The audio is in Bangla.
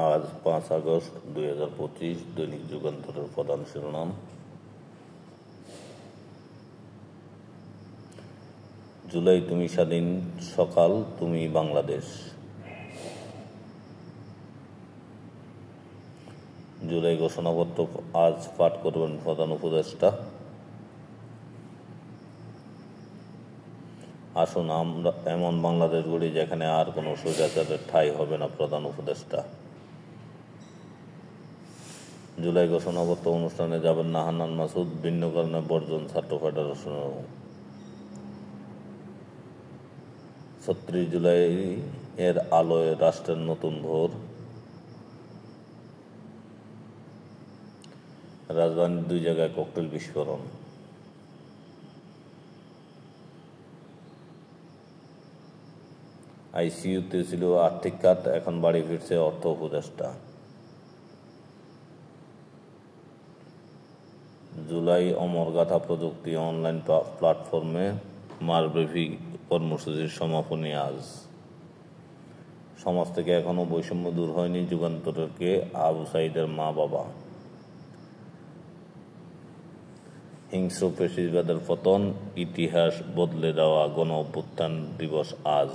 আজ 5 আগস্ট 2025। দৈনিক যুগান্তরের প্রধান শিরোনাম। জুলাই তুমি স্বাধীন, সকাল তুমি বাংলাদেশ। জুলাই ঘোষণাপত্র আজ পাঠ করবেন প্রধান উপদেষ্টা। আসুন আমরা এমন বাংলাদেশ গড়ি যেখানে আর কোনো স্বৈরাচারের ঠাঁই হবে না, প্রধান উপদেষ্টা। জুলাই ঘোষণাপত্র অনুষ্ঠানে যাবেন না হান্নান মাসুদ, ভিন্ন কারণে বর্জন ছাত্র ফেডারেশনেরও। ৩৬ জুলাই এর আলোয় রাষ্ট্রের নতুন ভোর। রাজধানীর 2 জায়গায় ককটেল বিস্ফোরণ। আইসিইউতে ছিল আর্থিক খাত, এখন বাড়ি ফিরছে অর্থ উপদেষ্টা। জুলাই অমরগাথা প্রযুক্তি অনলাইন প্ল্যাটফর্মে মাসব্যাপী কর্মসূচির সমাপনী আজ। সমাজ থেকে এখনো বৈষম্য দূর হয়নি, যুগান্তরকে আবু সাঈদের মা বাবা। হিংস্র ফ্যাসিবাদের পতন, ইতিহাস বদলে দেওয়া গণ অভ্যুত্থান দিবস আজ।